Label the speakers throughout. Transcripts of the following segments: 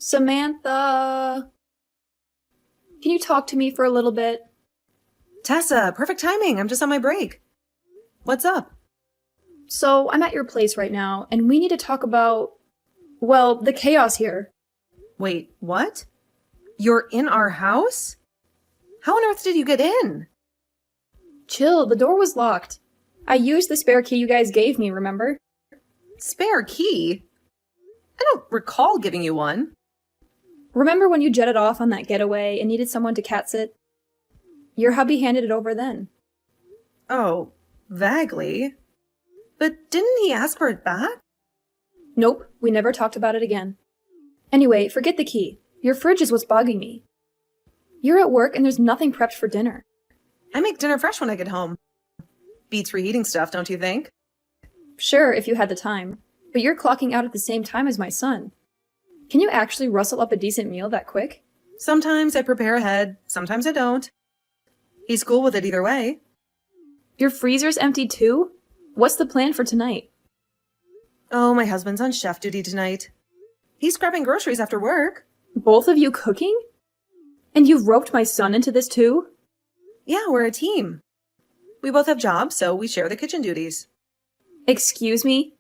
Speaker 1: Samantha, can you talk to me for a little bit?
Speaker 2: Tessa, perfect timing. I'm just on my break. What's up?
Speaker 1: So, I'm at your place right now, and we need to talk about, well, the chaos here.
Speaker 2: Wait, what? You're in our house? How on earth did you get in?
Speaker 1: Chill, the door was locked. I used the spare key you guys gave me, remember?
Speaker 2: Spare key? I don't recall giving you one.
Speaker 1: Remember when you jetted off on that getaway and needed someone to cat sit? Your hubby handed it over then.
Speaker 2: Oh, vaguely. But didn't he ask for it back?
Speaker 1: Nope, we never talked about it again. Anyway, forget the key. Your fridge is what's bugging me. You're at work and there's nothing prepped for dinner.
Speaker 2: I make dinner fresh when I get home. Beats reheating stuff, don't you think?
Speaker 1: Sure, if you had the time. But you're clocking out at the same time as my son. Can you actually rustle up a decent meal that quick?
Speaker 2: Sometimes I prepare ahead, sometimes I don't. He's cool with it either way.
Speaker 1: Your freezer's empty too? What's the plan for tonight?
Speaker 2: Oh, my husband's on chef duty tonight. He's grabbing groceries after work.
Speaker 1: Both of you cooking? And you've roped my son into this too?
Speaker 2: Yeah, we're a team. We both have jobs, so we share the kitchen duties.
Speaker 1: Excuse me?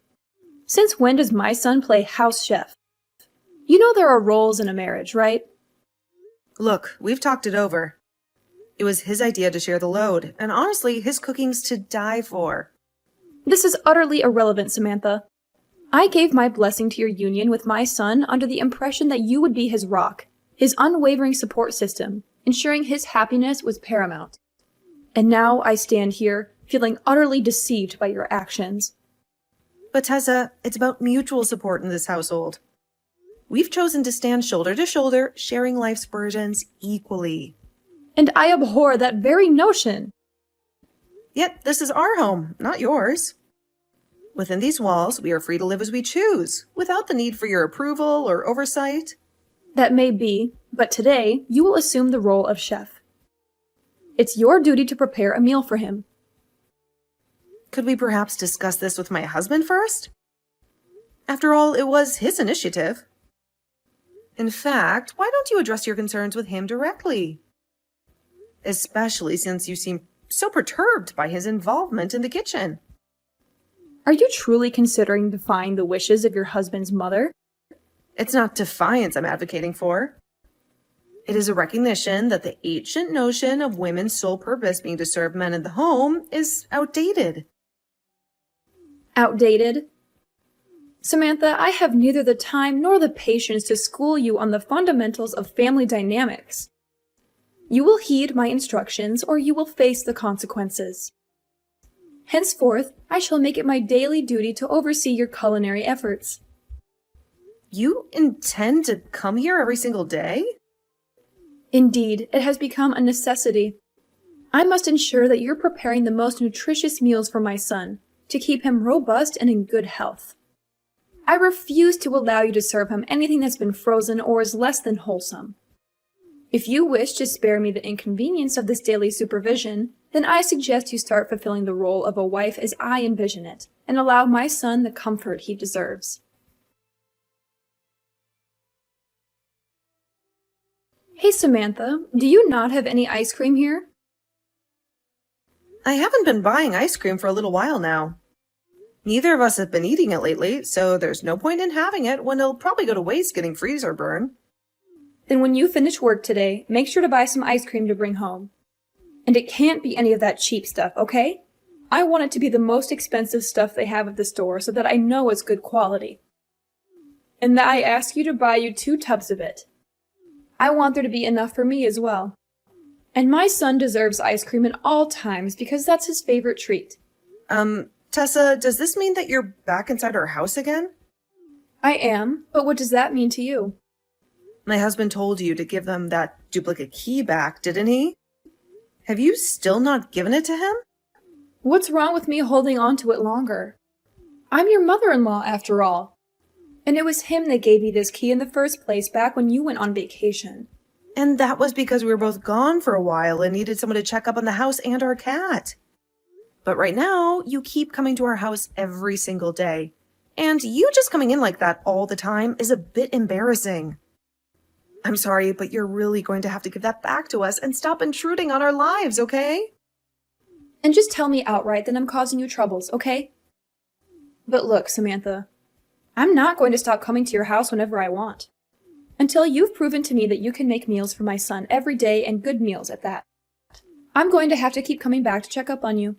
Speaker 1: Since when does my son play house chef? You know there are roles in a marriage, right?
Speaker 2: Look, we've talked it over. It was his idea to share the load, and honestly, his cooking's to die for.
Speaker 1: This is utterly irrelevant, Samantha. I gave my blessing to your union with my son under the impression that you would be his rock, his unwavering support system, ensuring his happiness was paramount. And now I stand here, feeling utterly deceived by your actions.
Speaker 2: But Tessa, it's about mutual support in this household. We've chosen to stand shoulder to shoulder, sharing life's burdens equally.
Speaker 1: And I abhor that very notion.
Speaker 2: Yet this is our home, not yours. Within these walls, we are free to live as we choose, without the need for your approval or oversight.
Speaker 1: That may be, but today you will assume the role of chef. It's your duty to prepare a meal for him.
Speaker 2: Could we perhaps discuss this with my husband first? After all, it was his initiative. In fact, why don't you address your concerns with him directly? Especially since you seem so perturbed by his involvement in the kitchen.
Speaker 1: Are you truly considering defying the wishes of your husband's mother?
Speaker 2: It's not defiance I'm advocating for. It is a recognition that the ancient notion of women's sole purpose being to serve men in the home is outdated.
Speaker 1: Outdated? Samantha, I have neither the time nor the patience to school you on the fundamentals of family dynamics. You will heed my instructions or you will face the consequences. Henceforth, I shall make it my daily duty to oversee your culinary efforts.
Speaker 2: You intend to come here every single day?
Speaker 1: Indeed, it has become a necessity. I must ensure that you're preparing the most nutritious meals for my son, to keep him robust and in good health. I refuse to allow you to serve him anything that's been frozen or is less than wholesome. If you wish to spare me the inconvenience of this daily supervision, then I suggest you start fulfilling the role of a wife as I envision it, and allow my son the comfort he deserves. Hey Samantha, do you not have any ice cream here?
Speaker 2: I haven't been buying ice cream for a little while now. Neither of us have been eating it lately, so there's no point in having it when it'll probably go to waste getting freezer burn.
Speaker 1: Then when you finish work today, make sure to buy some ice cream to bring home. And it can't be any of that cheap stuff, okay? I want it to be the most expensive stuff they have at the store so that I know it's good quality. And that I ask you to buy you 2 tubs of it. I want there to be enough for me as well. And my son deserves ice cream at all times because that's his favorite treat.
Speaker 2: Tessa, does this mean that you're back inside our house again?
Speaker 1: I am, but what does that mean to you?
Speaker 2: My husband told you to give them that duplicate key back, didn't he? Have you still not given it to him?
Speaker 1: What's wrong with me holding on to it longer? I'm your mother-in-law, after all. And it was him that gave me this key in the first place back when you went on vacation.
Speaker 2: And that was because we were both gone for a while and needed someone to check up on the house and our cat. But right now, you keep coming to our house every single day. And you just coming in like that all the time is a bit embarrassing. I'm sorry, but you're really going to have to give that back to us and stop intruding on our lives, okay?
Speaker 1: And just tell me outright that I'm causing you troubles, okay? But look, Samantha, I'm not going to stop coming to your house whenever I want. Until you've proven to me that you can make meals for my son every day and good meals at that. I'm going to have to keep coming back to check up on you.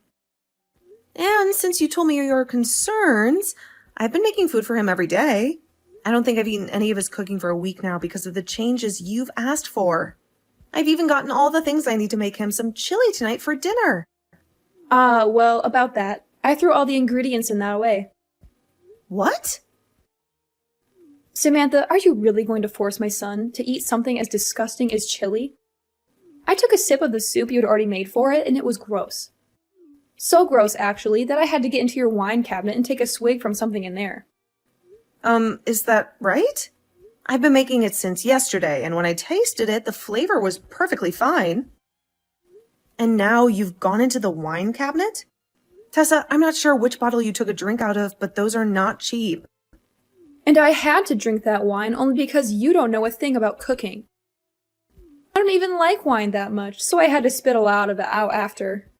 Speaker 2: And since you told me your concerns, I've been making food for him every day. I don't think I've eaten any of his cooking for a week now because of the changes you've asked for. I've even gotten all the things I need to make him some chili tonight for dinner.
Speaker 1: Well, about that, I threw all the ingredients in that away.
Speaker 2: What?
Speaker 1: Samantha, are you really going to force my son to eat something as disgusting as chili? I took a sip of the soup you had already made for it, and it was gross. So gross, actually, that I had to get into your wine cabinet and take a swig from something in there.
Speaker 2: Is that right? I've been making it since yesterday, and when I tasted it, the flavor was perfectly fine. And now you've gone into the wine cabinet? Tessa, I'm not sure which bottle you took a drink out of, but those are not cheap.
Speaker 1: And I had to drink that wine only because you don't know a thing about cooking. I don't even like wine that much, so I had to spit a lot of it out after.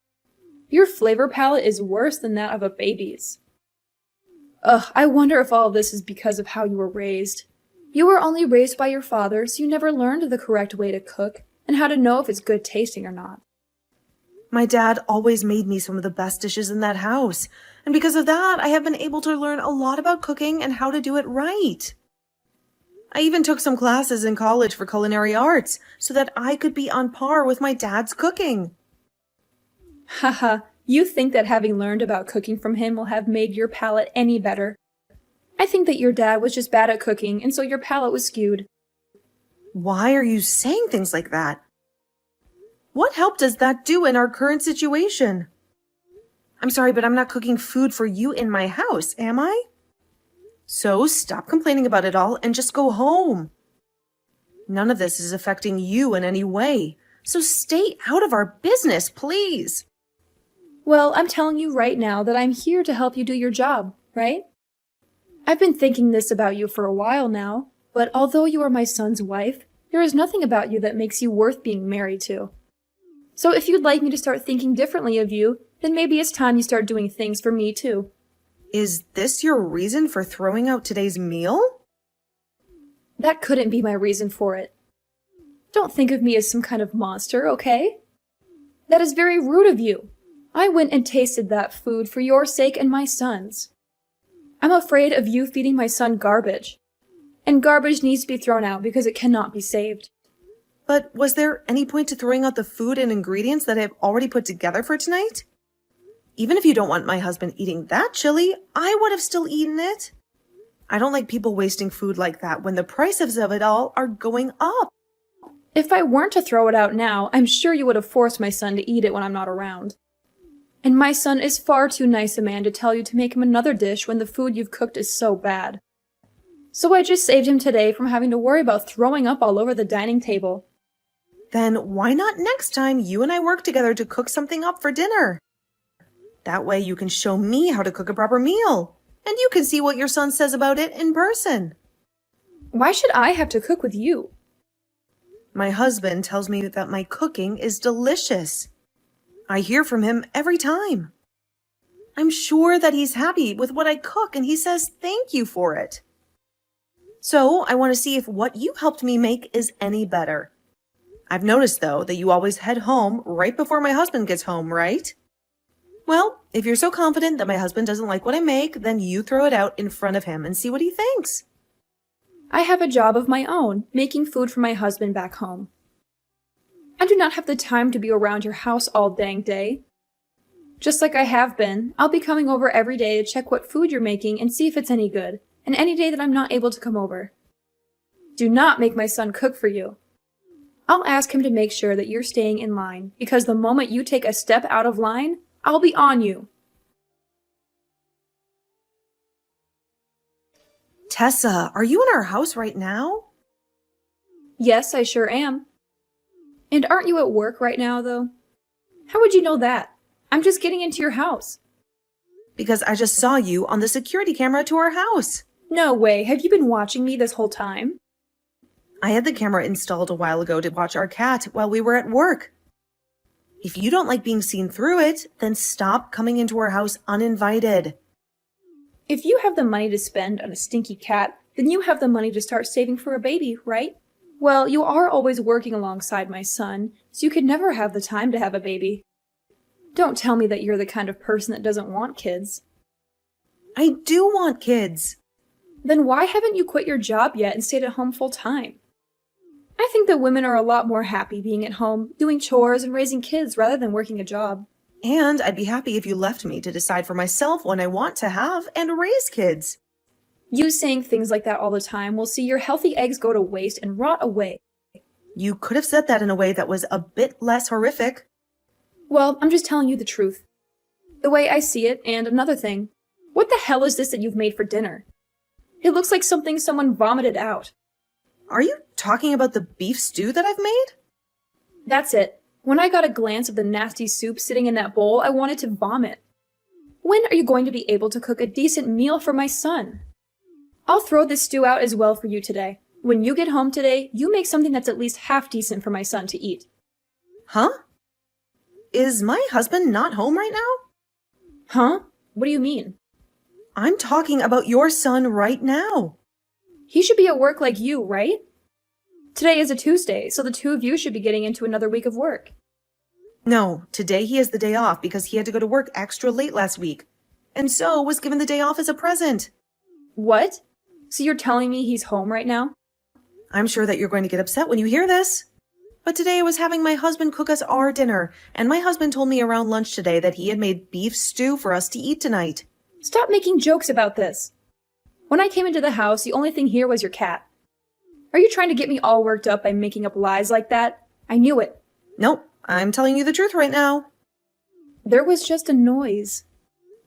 Speaker 1: Your flavor palette is worse than that of a baby's. Ugh, I wonder if all of this is because of how you were raised. You were only raised by your father, so you never learned the correct way to cook and how to know if it's good tasting or not.
Speaker 2: My dad always made me some of the best dishes in that house, and because of that, I have been able to learn a lot about cooking and how to do it right. I even took some classes in college for culinary arts so that I could be on par with my dad's cooking.
Speaker 1: Haha, you think that having learned about cooking from him will have made your palate any better. I think that your dad was just bad at cooking, and so your palate was skewed.
Speaker 2: Why are you saying things like that? What help does that do in our current situation? I'm sorry, but I'm not cooking food for you in my house, am I? So stop complaining about it all and just go home. None of this is affecting you in any way, so stay out of our business, please.
Speaker 1: Well, I'm telling you right now that I'm here to help you do your job, right? I've been thinking this about you for a while now, but although you are my son's wife, there is nothing about you that makes you worth being married to. So if you'd like me to start thinking differently of you, then maybe it's time you start doing things for me too.
Speaker 2: Is this your reason for throwing out today's meal?
Speaker 1: That couldn't be my reason for it. Don't think of me as some kind of monster, okay? That is very rude of you. I went and tasted that food for your sake and my son's. I'm afraid of you feeding my son garbage. And garbage needs to be thrown out because it cannot be saved.
Speaker 2: But was there any point to throwing out the food and ingredients that I have already put together for tonight? Even if you don't want my husband eating that chili, I would have still eaten it. I don't like people wasting food like that when the prices of it all are going up.
Speaker 1: If I weren't to throw it out now, I'm sure you would have forced my son to eat it when I'm not around. And my son is far too nice a man to tell you to make him another dish when the food you've cooked is so bad. So I just saved him today from having to worry about throwing up all over the dining table.
Speaker 2: Then why not next time you and I work together to cook something up for dinner? That way you can show me how to cook a proper meal, and you can see what your son says about it in person.
Speaker 1: Why should I have to cook with you?
Speaker 2: My husband tells me that my cooking is delicious. I hear from him every time. I'm sure that he's happy with what I cook, and he says thank you for it. So I want to see if what you helped me make is any better. I've noticed, though, that you always head home right before my husband gets home, right? Well, if you're so confident that my husband doesn't like what I make, then you throw it out in front of him and see what he thinks.
Speaker 1: I have a job of my own, making food for my husband back home. I do not have the time to be around your house all dang day. Just like I have been, I'll be coming over every day to check what food you're making and see if it's any good, and any day that I'm not able to come over. Do not make my son cook for you. I'll ask him to make sure that you're staying in line, because the moment you take a step out of line, I'll be on you.
Speaker 2: Tessa, are you in our house right now?
Speaker 1: Yes, I sure am. And aren't you at work right now, though? How would you know that? I'm just getting into your house.
Speaker 2: Because I just saw you on the security camera to our house.
Speaker 1: No way, have you been watching me this whole time?
Speaker 2: I had the camera installed a while ago to watch our cat while we were at work. If you don't like being seen through it, then stop coming into our house uninvited.
Speaker 1: If you have the money to spend on a stinky cat, then you have the money to start saving for a baby, right? Well, you are always working alongside my son, so you could never have the time to have a baby. Don't tell me that you're the kind of person that doesn't want kids.
Speaker 2: I do want kids.
Speaker 1: Then why haven't you quit your job yet and stayed at home full time? I think that women are a lot more happy being at home, doing chores and raising kids rather than working a job.
Speaker 2: And I'd be happy if you left me to decide for myself when I want to have and raise kids.
Speaker 1: You saying things like that all the time will see your healthy eggs go to waste and rot away.
Speaker 2: You could have said that in a way that was a bit less horrific.
Speaker 1: Well, I'm just telling you the truth. The way I see it, and another thing. What the hell is this that you've made for dinner? It looks like something someone vomited out.
Speaker 2: Are you talking about the beef stew that I've made?
Speaker 1: That's it. When I got a glance of the nasty soup sitting in that bowl, I wanted to vomit. When are you going to be able to cook a decent meal for my son? I'll throw this stew out as well for you today. When you get home today, you make something that's at least half decent for my son to eat.
Speaker 2: Huh? Is my husband not home right now?
Speaker 1: Huh? What do you mean?
Speaker 2: I'm talking about your son right now.
Speaker 1: He should be at work like you, right? Today is a Tuesday, so the two of you should be getting into another week of work.
Speaker 2: No, today he has the day off because he had to go to work extra late last week, and so was given the day off as a present.
Speaker 1: What? So you're telling me he's home right now?
Speaker 2: I'm sure that you're going to get upset when you hear this. But today I was having my husband cook us our dinner, and my husband told me around lunch today that he had made beef stew for us to eat tonight.
Speaker 1: Stop making jokes about this. When I came into the house, the only thing here was your cat. Are you trying to get me all worked up by making up lies like that? I knew it.
Speaker 2: Nope, I'm telling you the truth right now.
Speaker 1: There was just a noise.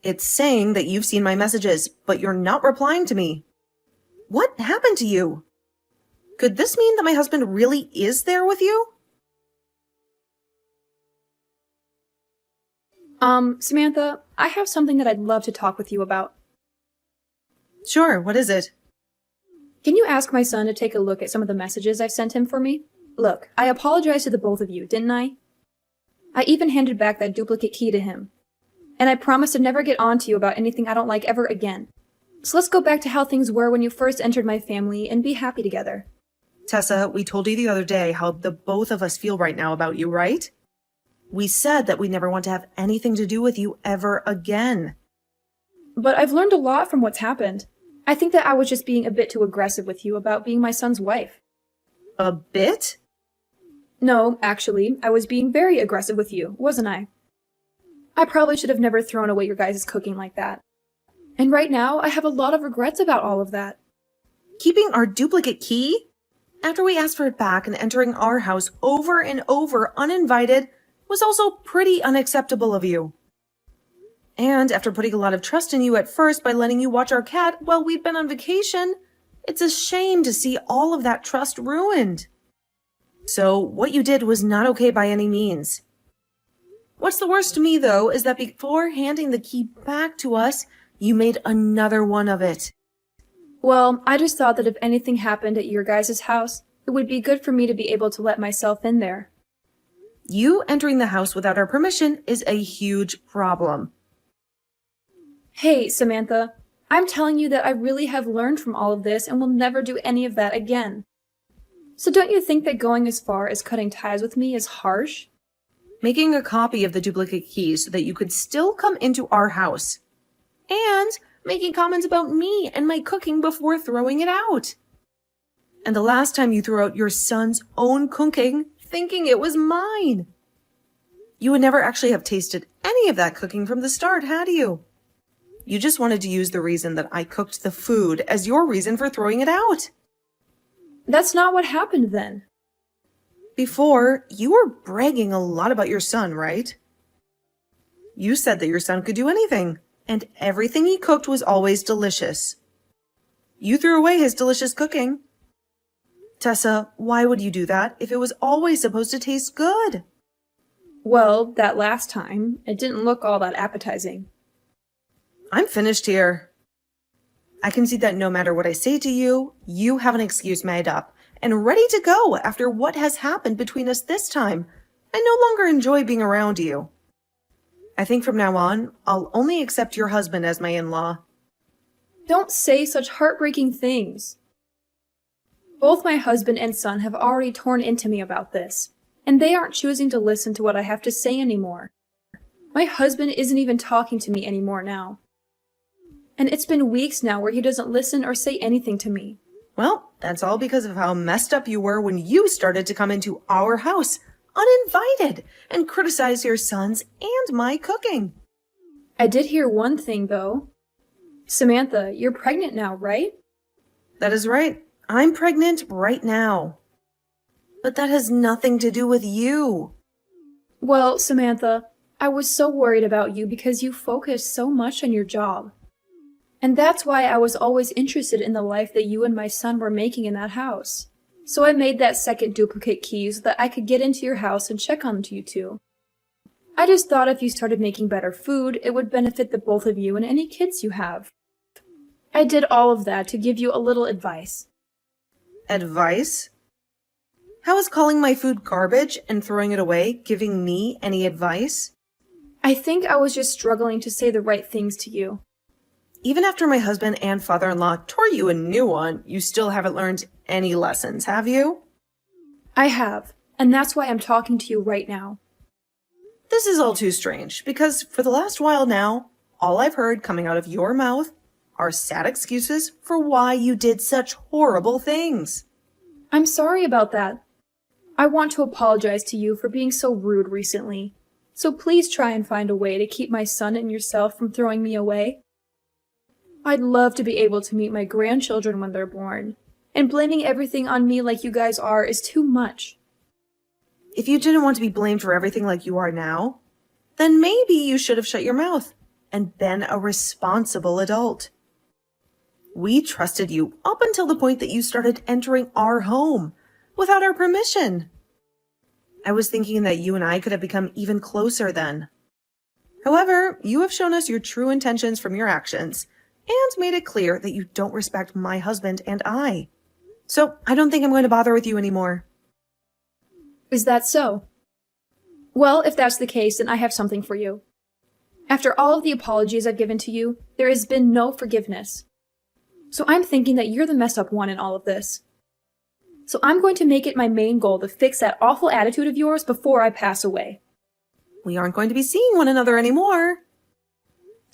Speaker 2: It's saying that you've seen my messages, but you're not replying to me. What happened to you? Could this mean that my husband really is there with you?
Speaker 1: Samantha, I have something that I'd love to talk with you about.
Speaker 2: Sure, what is it?
Speaker 1: Can you ask my son to take a look at some of the messages I've sent him for me? Look, I apologized to the both of you, didn't I? I even handed back that duplicate key to him. And I promised to never get on to you about anything I don't like ever again. So let's go back to how things were when you first entered my family and be happy together.
Speaker 2: Tessa, we told you the other day how the both of us feel right now about you, right? We said that we never want to have anything to do with you ever again.
Speaker 1: But I've learned a lot from what's happened. I think that I was just being a bit too aggressive with you about being my son's wife.
Speaker 2: A bit?
Speaker 1: No, actually, I was being very aggressive with you, wasn't I? I probably should have never thrown away your guys' cooking like that. And right now, I have a lot of regrets about all of that.
Speaker 2: Keeping our duplicate key? After we asked for it back and entering our house over and over uninvited was also pretty unacceptable of you. And after putting a lot of trust in you at first by letting you watch our cat while we'd been on vacation, it's a shame to see all of that trust ruined. So what you did was not okay by any means. What's the worst to me, though, is that before handing the key back to us, you made another one of it.
Speaker 1: Well, I just thought that if anything happened at your guys' house, it would be good for me to be able to let myself in there.
Speaker 2: You entering the house without our permission is a huge problem.
Speaker 1: Hey, Samantha, I'm telling you that I really have learned from all of this and will never do any of that again. So don't you think that going as far as cutting ties with me is harsh?
Speaker 2: Making a copy of the duplicate key so that you could still come into our house. And making comments about me and my cooking before throwing it out. And the last time you threw out your son's own cooking, thinking it was mine. You would never actually have tasted any of that cooking from the start, had you? You just wanted to use the reason that I cooked the food as your reason for throwing it out.
Speaker 1: That's not what happened then.
Speaker 2: Before, you were bragging a lot about your son, right? You said that your son could do anything, and everything he cooked was always delicious. You threw away his delicious cooking. Tessa, why would you do that if it was always supposed to taste good?
Speaker 1: Well, that last time, it didn't look all that appetizing.
Speaker 2: I'm finished here. I can see that no matter what I say to you, you have an excuse made up and ready to go after what has happened between us this time. I no longer enjoy being around you. I think from now on, I'll only accept your husband as my in-law.
Speaker 1: Don't say such heartbreaking things. Both my husband and son have already torn into me about this, and they aren't choosing to listen to what I have to say anymore. My husband isn't even talking to me anymore now. And it's been weeks now where he doesn't listen or say anything to me.
Speaker 2: Well, that's all because of how messed up you were when you started to come into our house uninvited and criticize your sons and my cooking.
Speaker 1: I did hear one thing, though. Samantha, you're pregnant now, right?
Speaker 2: That is right. I'm pregnant right now. But that has nothing to do with you.
Speaker 1: Well, Samantha, I was so worried about you because you focused so much on your job. And that's why I was always interested in the life that you and my son were making in that house. So I made that second duplicate key so that I could get into your house and check on you two. I just thought if you started making better food, it would benefit the both of you and any kids you have. I did all of that to give you a little advice.
Speaker 2: Advice? How is calling my food garbage and throwing it away giving me any advice?
Speaker 1: I think I was just struggling to say the right things to you.
Speaker 2: Even after my husband and father-in-law tore you a new one, you still haven't learned any lessons, have you?
Speaker 1: I have, and that's why I'm talking to you right now.
Speaker 2: This is all too strange, because for the last while now, all I've heard coming out of your mouth are sad excuses for why you did such horrible things.
Speaker 1: I'm sorry about that. I want to apologize to you for being so rude recently. So please try and find a way to keep my son and yourself from throwing me away. I'd love to be able to meet my grandchildren when they're born, and blaming everything on me like you guys are is too much.
Speaker 2: If you didn't want to be blamed for everything like you are now, then maybe you should have shut your mouth and been a responsible adult. We trusted you up until the point that you started entering our home without our permission. I was thinking that you and I could have become even closer then. However, you have shown us your true intentions from your actions and made it clear that you don't respect my husband and I. So I don't think I'm going to bother with you anymore.
Speaker 1: Is that so? Well, if that's the case, then I have something for you. After all of the apologies I've given to you, there has been no forgiveness. So I'm thinking that you're the messed up one in all of this. So I'm going to make it my main goal to fix that awful attitude of yours before I pass away.
Speaker 2: We aren't going to be seeing one another anymore.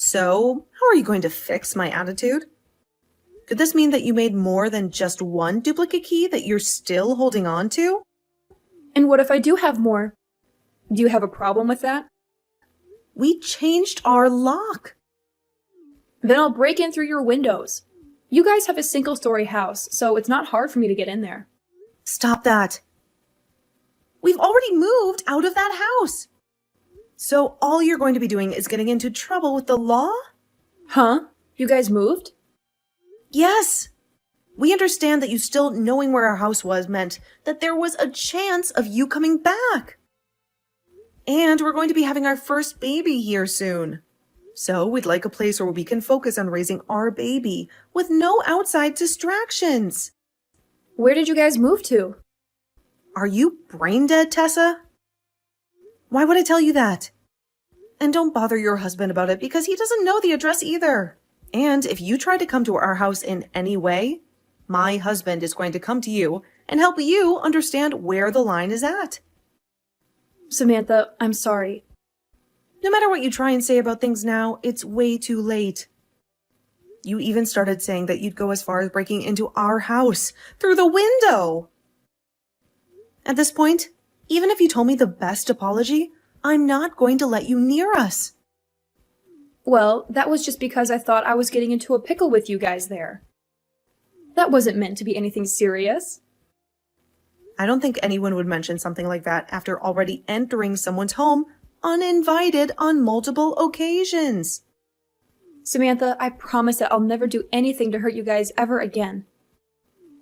Speaker 2: So, how are you going to fix my attitude? Could this mean that you made more than just one duplicate key that you're still holding on to?
Speaker 1: And what if I do have more? Do you have a problem with that?
Speaker 2: We changed our lock.
Speaker 1: Then I'll break in through your windows. You guys have a single-story house, so it's not hard for me to get in there.
Speaker 2: Stop that. We've already moved out of that house. So all you're going to be doing is getting into trouble with the law?
Speaker 1: Huh? You guys moved?
Speaker 2: Yes. We understand that you still knowing where our house was meant that there was a chance of you coming back. And we're going to be having our first baby here soon. So we'd like a place where we can focus on raising our baby with no outside distractions.
Speaker 1: Where did you guys move to?
Speaker 2: Are you brain dead, Tessa? Why would I tell you that? And don't bother your husband about it because he doesn't know the address either. And if you try to come to our house in any way, my husband is going to come to you and help you understand where the line is at.
Speaker 1: Samantha, I'm sorry.
Speaker 2: No matter what you try and say about things now, it's way too late. You even started saying that you'd go as far as breaking into our house through the window. At this point, even if you told me the best apology, I'm not going to let you near us.
Speaker 1: Well, that was just because I thought I was getting into a pickle with you guys there. That wasn't meant to be anything serious.
Speaker 2: I don't think anyone would mention something like that after already entering someone's home uninvited on multiple occasions.
Speaker 1: Samantha, I promise that I'll never do anything to hurt you guys ever again.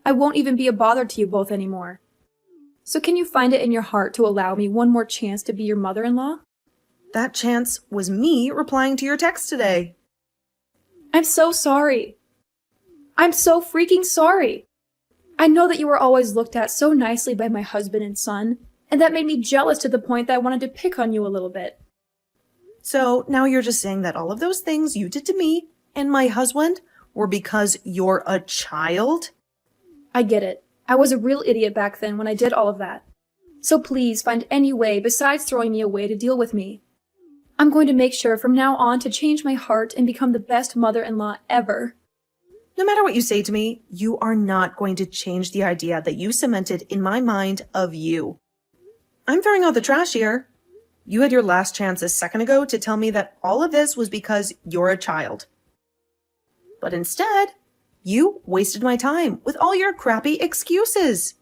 Speaker 1: I won't even be a bother to you both anymore. So can you find it in your heart to allow me one more chance to be your mother-in-law?
Speaker 2: That chance was me replying to your text today.
Speaker 1: I'm so sorry. I'm so freaking sorry. I know that you were always looked at so nicely by my husband and son, and that made me jealous to the point that I wanted to pick on you a little bit.
Speaker 2: So now you're just saying that all of those things you did to me and my husband were because you're a child?
Speaker 1: I get it. I was a real idiot back then when I did all of that. So please find any way besides throwing me away to deal with me. I'm going to make sure from now on to change my heart and become the best mother-in-law ever.
Speaker 2: No matter what you say to me, you are not going to change the idea that you cemented in my mind of you. I'm throwing out the trash here. You had your last chance a second ago to tell me that all of this was because you're a child. But instead, you wasted my time with all your crappy excuses.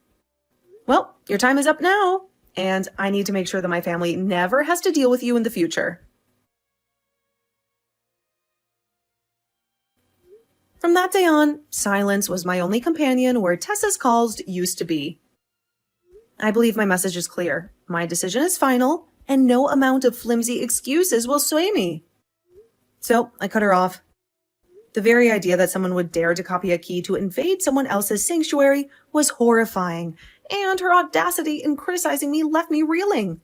Speaker 2: Well, your time is up now, and I need to make sure that my family never has to deal with you in the future. From that day on, silence was my only companion where Tessa's calls used to be. I believe my message is clear. My decision is final, and no amount of flimsy excuses will sway me. So I cut her off. The very idea that someone would dare to copy a key to invade someone else's sanctuary was horrifying, and her audacity in criticizing me left me reeling.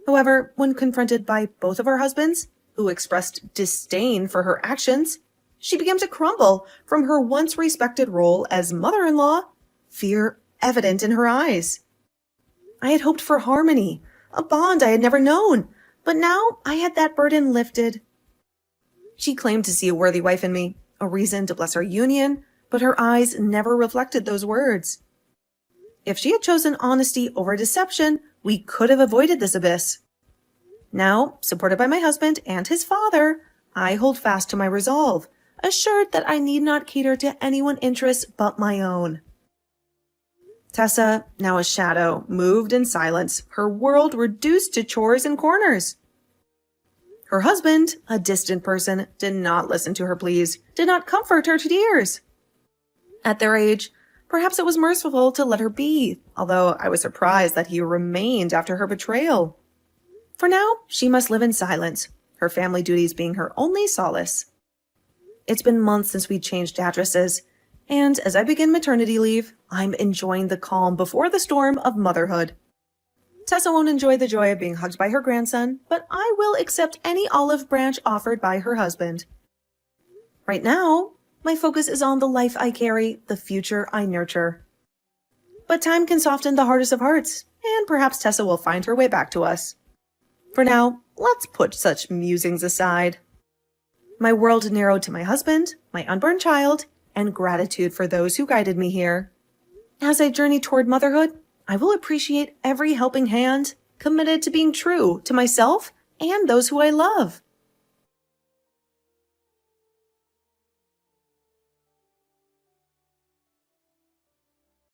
Speaker 2: However, when confronted by both of her husbands, who expressed disdain for her actions, she began to crumble from her once respected role as mother-in-law, fear evident in her eyes. I had hoped for harmony, a bond I had never known, but now I had that burden lifted. She claimed to see a worthy wife in me, a reason to bless our union, but her eyes never reflected those words. If she had chosen honesty over deception, we could have avoided this abyss. Now, supported by my husband and his father, I hold fast to my resolve, assured that I need not cater to anyone's interests but my own. Tessa, now a shadow, moved in silence, her world reduced to chores and corners. Her husband, a distant person, did not listen to her pleas, did not comfort her tears. At their age, perhaps it was merciful to let her be, although I was surprised that he remained after her betrayal. For now, she must live in silence, her family duties being her only solace. It's been months since we changed addresses, and as I begin maternity leave, I'm enjoying the calm before the storm of motherhood. Tessa won't enjoy the joy of being hugged by her grandson, but I will accept any olive branch offered by her husband. Right now, my focus is on the life I carry, the future I nurture. But time can soften the hardest of hearts, and perhaps Tessa will find her way back to us. For now, let's put such musings aside. My world narrowed to my husband, my unborn child, and gratitude for those who guided me here. As I journey toward motherhood, I will appreciate every helping hand, committed to being true to myself and those who I love.